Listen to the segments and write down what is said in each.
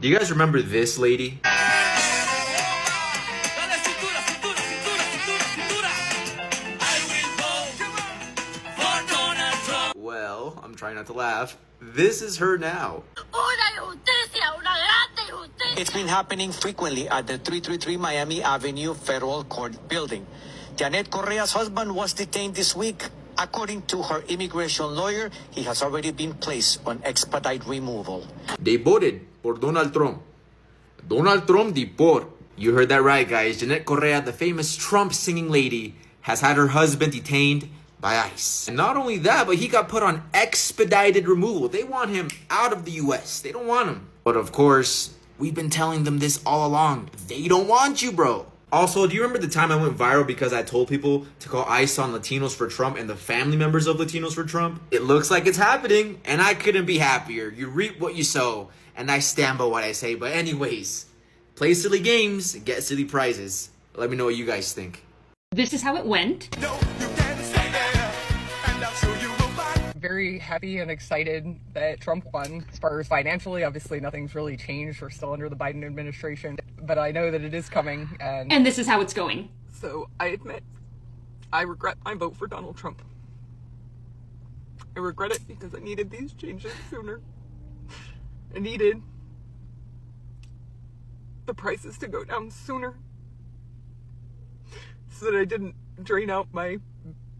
Do you guys remember this lady? Well, I'm trying not to laugh. This is her now. It's been happening frequently at the 333 Miami Avenue Federal Court building. Janet Correa's husband was detained this week. According to her immigration lawyer, he has already been placed on expedite removal. They voted por Donald Trump. Donald Trump deport. You heard that right, guys. Janet Correa, the famous Trump singing lady, has had her husband detained by ICE. And not only that, but he got put on expedited removal. They want him out of the US. They don't want him. But of course, we've been telling them this all along. They don't want you, bro. Also, do you remember the time I went viral because I told people to call ICE on Latinos for Trump and the family members of Latinos for Trump? It looks like it's happening, and I couldn't be happier. You reap what you sow, and I stand by what I say. But anyways, play silly games, get silly prizes. Let me know what you guys think. This is how it went. No, you can't stay there, and I'll show you a lot. Very happy and excited that Trump won. As far as financially, obviously nothing's really changed. We're still under the Biden administration, but I know that it is coming. And this is how it's going. So I admit, I regret my vote for Donald Trump. I regret it because I needed these changes sooner. I needed the prices to go down sooner so that I didn't drain out my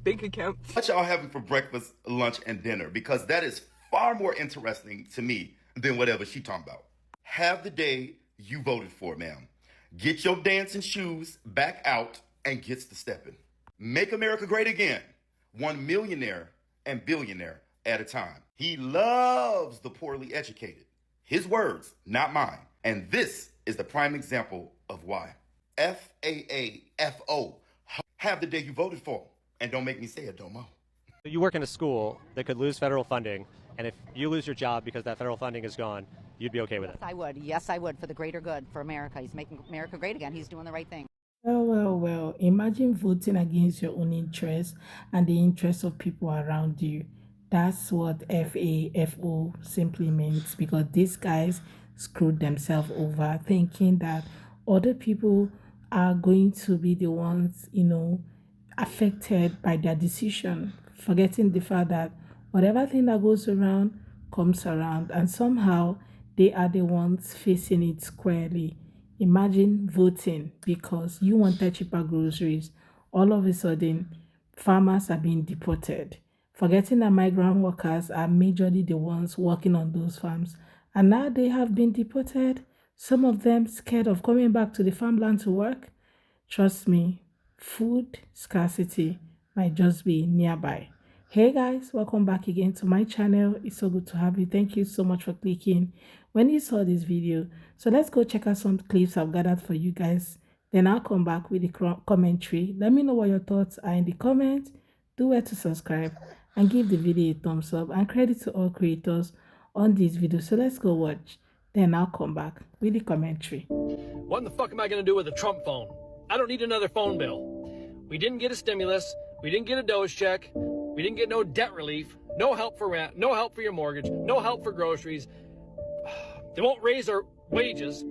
bank account. What y'all having for breakfast, lunch, and dinner? Because that is far more interesting to me than whatever she talking about. Have the day you voted for, ma'am. Get your dancing shoes back out and get to stepping. Make America great again. One millionaire and billionaire at a time. He loves the poorly educated. His words, not mine. And this is the prime example of why. FAAFO. Have the day you voted for. And don't make me say it, Domo. You work in a school that could lose federal funding, and if you lose your job because that federal funding is gone, you'd be okay with it? I would. Yes, I would, for the greater good, for America. He's making America great again. He's doing the right thing. Well. Imagine voting against your own interests and the interests of people around you. That's what FAFO simply means, because these guys screwed themselves over thinking that other people are going to be the ones, affected by their decision, forgetting the fact that whatever thing that goes around comes around, and somehow they are the ones facing it squarely. Imagine voting because you wanted cheaper groceries. All of a sudden, farmers are being deported, forgetting that migrant workers are majorly the ones working on those farms. And now they have been deported, some of them scared of coming back to the farmland to work. Trust me, food scarcity might just be nearby. Hey guys, welcome back again to my channel. It's so good to have you. Thank you so much for clicking when you saw this video. So let's go check out some clips I've gathered for you guys. Then I'll come back with the commentary. Let me know what your thoughts are in the comments. Do well to subscribe and give the video a thumbs up, and credit to all creators on this video. So let's go watch. Then I'll come back with the commentary. What in the fuck am I going to do with a Trump phone? I don't need another phone bill. We didn't get a stimulus. We didn't get a DOGE check. We didn't get no debt relief. No help for rent. No help for your mortgage. No help for groceries. They won't raise our wages.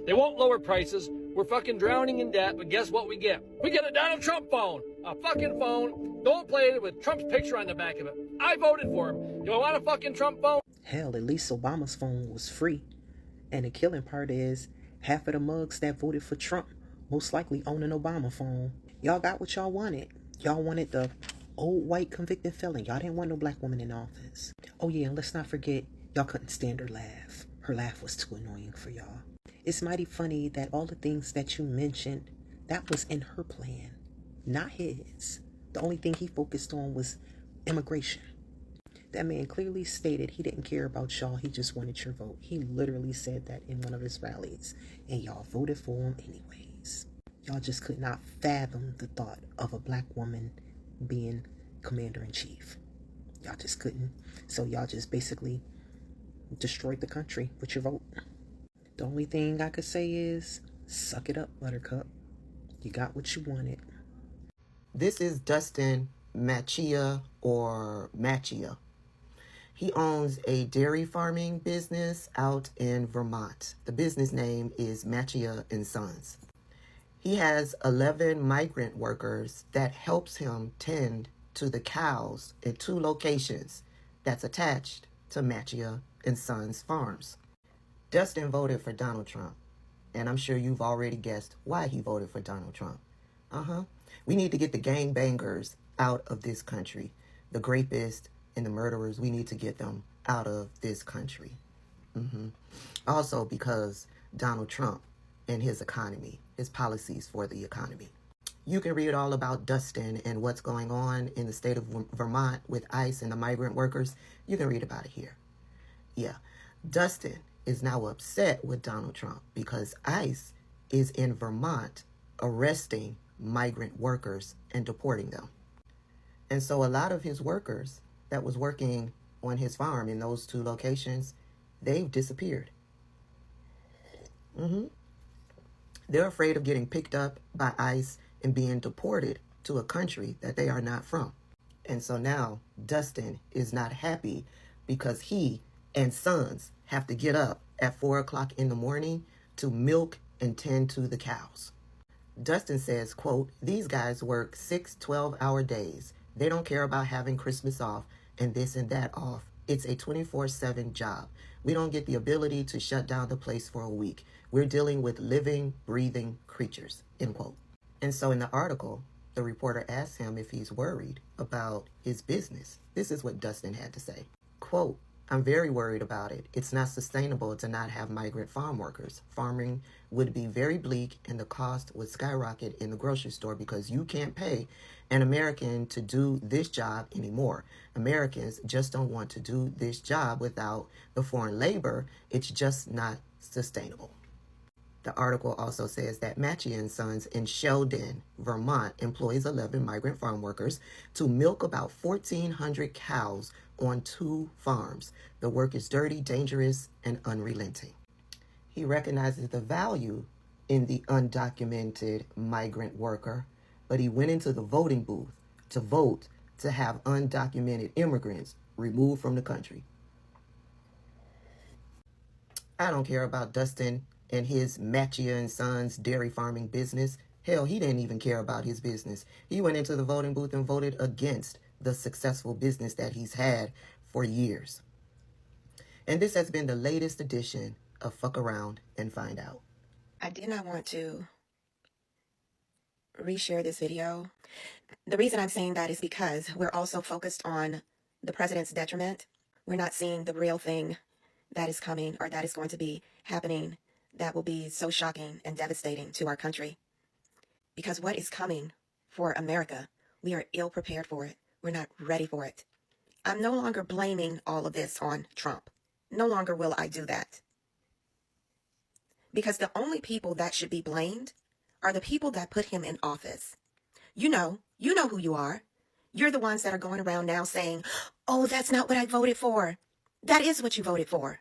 They won't lower prices. We're fucking drowning in debt, but guess what we get? We get a Donald Trump phone. A fucking phone. Gold plated with Trump's picture on the back of it. I voted for him. Do I want a fucking Trump phone? Hell, at least Obama's phone was free. And the killing part is, half of the mugs that voted for Trump most likely own an Obama phone. Y'all got what y'all wanted. Y'all wanted the old white convicted felon. Y'all didn't want no black woman in office. Oh yeah, and let's not forget, y'all couldn't stand her laugh. Her laugh was too annoying for y'all. It's mighty funny that all the things that you mentioned, that was in her plan, not his. The only thing he focused on was immigration. That man clearly stated he didn't care about y'all. He just wanted your vote. He literally said that in one of his rallies, and y'all voted for him anyways. Y'all just could not fathom the thought of a black woman being commander-in-chief. Y'all just couldn't. So y'all just basically destroyed the country with your vote. The only thing I could say is, suck it up, Buttercup. You got what you wanted. This is Dustin Machia or Machia. He owns a dairy farming business out in Vermont. The business name is Machia and Sons. He has 11 migrant workers that helps him tend to the cows in 2 locations that's attached to Machia and Sons farms. Dustin voted for Donald Trump, and I'm sure you've already guessed why he voted for Donald Trump. We need to get the gangbangers out of this country. The rapists and the murderers, we need to get them out of this country. Also because Donald Trump and his economy, his policies for the economy. You can read all about Dustin and what's going on in the state of Vermont with ICE and the migrant workers. You can read about it here. Yeah, Dustin is now upset with Donald Trump because ICE is in Vermont arresting migrant workers and deporting them. And so a lot of his workers that was working on his farm in those 2 locations, they've disappeared. They're afraid of getting picked up by ICE and being deported to a country that they are not from. And so now Dustin is not happy because he and Sons have to get up at 4 o'clock in the morning to milk and tend to the cows. Dustin says, quote, "These guys work 6 12-hour days. They don't care about having Christmas off and this and that off. It's a 24/7 job. We don't get the ability to shut down the place for a week. We're dealing with living, breathing creatures," end quote. And so in the article, the reporter asked him if he's worried about his business. This is what Dustin had to say. Quote, "I'm very worried about it. It's not sustainable to not have migrant farm workers. Farming would be very bleak and the cost would skyrocket in the grocery store because you can't pay an American to do this job anymore. Americans just don't want to do this job without the foreign labor. It's just not sustainable." The article also says that Machia and Sons in Sheldon, Vermont, employs 11 migrant farm workers to milk about 1,400 cows on 2 farms. The work is dirty, dangerous, and unrelenting. He recognizes the value in the undocumented migrant worker, but he went into the voting booth to vote to have undocumented immigrants removed from the country. I don't care about Dustin and his Machia and Sons dairy farming business. Hell, he didn't even care about his business. He went into the voting booth and voted against the successful business that he's had for years. And this has been the latest edition of Fuck Around and Find Out. I did not want to reshare this video. The reason I'm saying that is because we're also focused on the president's detriment. We're not seeing the real thing that is coming or that is going to be happening that will be so shocking and devastating to our country. Because what is coming for America, we are ill prepared for it. We're not ready for it. I'm no longer blaming all of this on Trump. No longer will I do that. Because the only people that should be blamed are the people that put him in office. You know who you are. You're the ones that are going around now saying, "Oh, that's not what I voted for." That is what you voted for.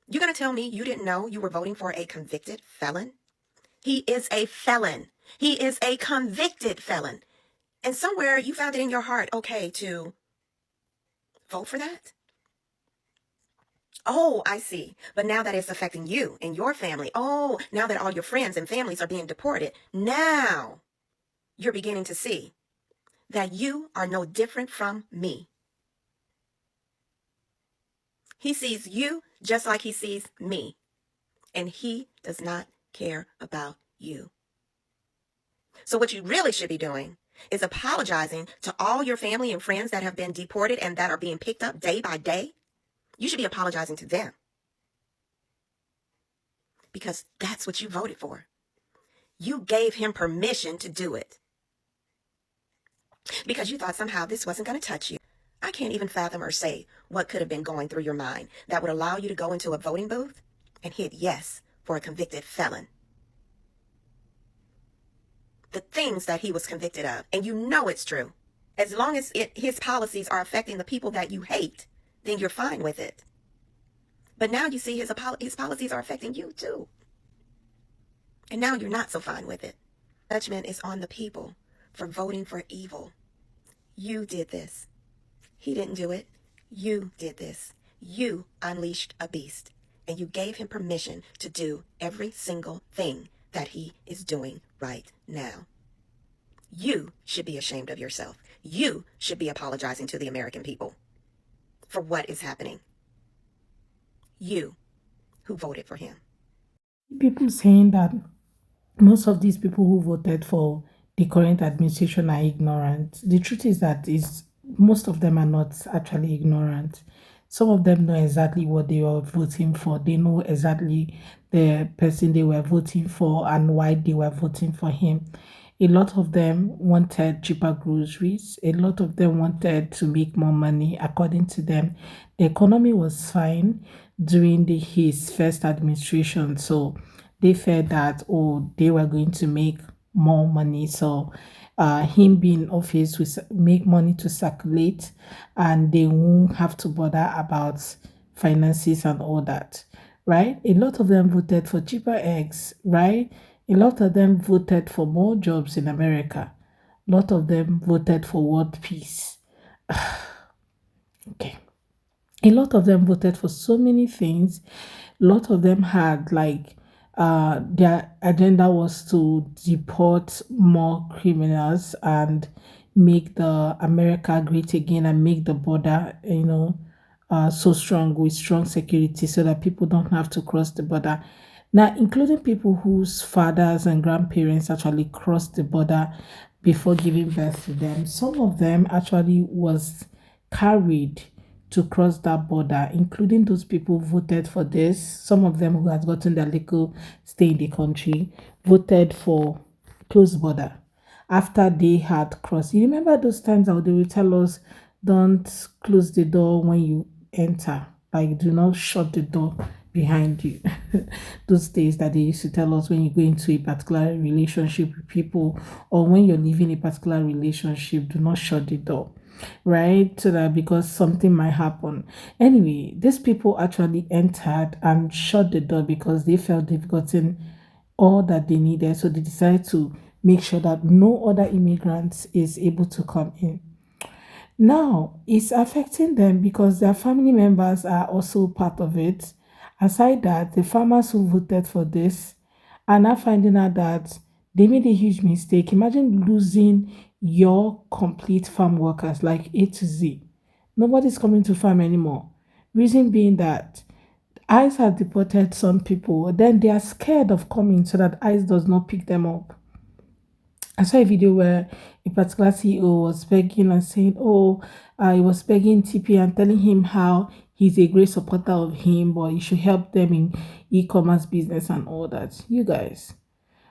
You're going to tell me you didn't know you were voting for a convicted felon? He is a felon. He is a convicted felon. And somewhere you found it in your heart, okay, to vote for that? Oh, I see. But now that it's affecting you and your family, oh, now that all your friends and families are being deported, now you're beginning to see that you are no different from me. He sees you just like he sees me, and he does not care about you. So what you really should be doing is apologizing to all your family and friends that have been deported and that are being picked up day by day. You should be apologizing to them, because that's what you voted for. You gave him permission to do it because you thought somehow this wasn't going to touch you. I can't even fathom or say what could have been going through your mind that would allow you to go into a voting booth and hit yes for a convicted felon. The things that he was convicted of, and you know it's true. As long as his policies are affecting the people that you hate, then you're fine with it. But now you see his policies are affecting you too. And now you're not so fine with it. Judgment is on the people for voting for evil. You did this. He didn't do it. You did this. You unleashed a beast, and you gave him permission to do every single thing that he is doing right now. You should be ashamed of yourself. You should be apologizing to the American people for what is happening. You who voted for him. People saying that most of these people who voted for the current administration are ignorant. The truth is that is most of them are not actually ignorant. Some of them know exactly what they were voting for. They know exactly the person they were voting for and why they were voting for him. A lot of them wanted cheaper groceries. A lot of them wanted to make more money. According to them, the economy was fine during his first administration. So they felt that, oh, they were going to make more money. So him being in office will make money to circulate, and they won't have to bother about finances and all that, right? A lot of them voted for cheaper eggs, right? A lot of them voted for more jobs in America. A lot of them voted for world peace. Okay. A lot of them voted for so many things. A lot of them had like their agenda was to deport more criminals and make the America great again and make the border, so strong with strong security so that people don't have to cross the border. Now, including people whose fathers and grandparents actually crossed the border before giving birth to them. Some of them actually was carried to cross that border, including those people who voted for this. Some of them who had gotten their legal stay in the country voted for closed border after they had crossed. You remember those times that they will tell us, don't close the door when you enter, like do not shut the door behind you. Those days that they used to tell us when you go into a particular relationship with people or when you're leaving a particular relationship, do not shut the door, right? So that because something might happen. Anyway, these people actually entered and shut the door because they felt they've gotten all that they needed. So they decided to make sure that no other immigrants is able to come in. Now, it's affecting them because their family members are also part of it. Aside that, the farmers who voted for this are now finding out that they made a huge mistake. Imagine losing your complete farm workers, like A to Z. Nobody's coming to farm anymore. Reason being that ICE has deported some people, then they are scared of coming so that ICE does not pick them up. I saw a video where a particular CEO was begging and saying, oh, he was begging TP and telling him how he's a great supporter of him, but he should help them in e-commerce business and all that. You guys,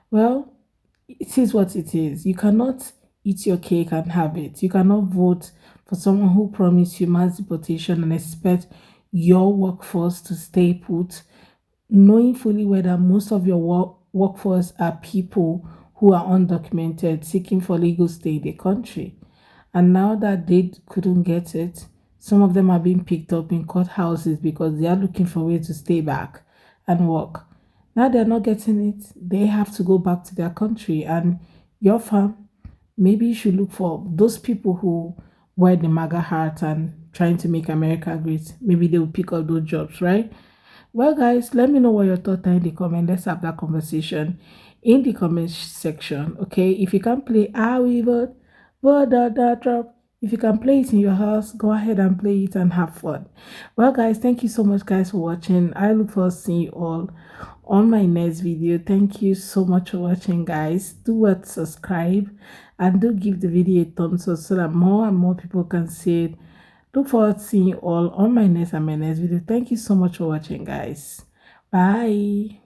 well, it is what it is. You cannot eat your cake and have it. You cannot vote for someone who promised you mass deportation and expect your workforce to stay put, knowing fully well that most of your workforce are people who are undocumented, seeking for legal stay in the country. And now that they couldn't get it, some of them are being picked up in courthouses because they are looking for ways to stay back and work. Now they're not getting it. They have to go back to their country. And your farm, maybe you should look for those people who wear the MAGA hat and trying to make America great. Maybe they will pick up those jobs, right? Well, guys, let me know what your thoughts are in the comment. Let's have that conversation in the comment section, okay? If you can play I Will Vote, vote drop. If you can play it in your house, go ahead and play it and have fun. Well, guys, thank you so much, guys, for watching. I look forward to seeing you all on my next video. Thank you so much for watching, guys. Do subscribe and do give the video a thumbs up so that more and more people can see it. Look forward to seeing you all on my next video. Thank you so much for watching, guys. Bye.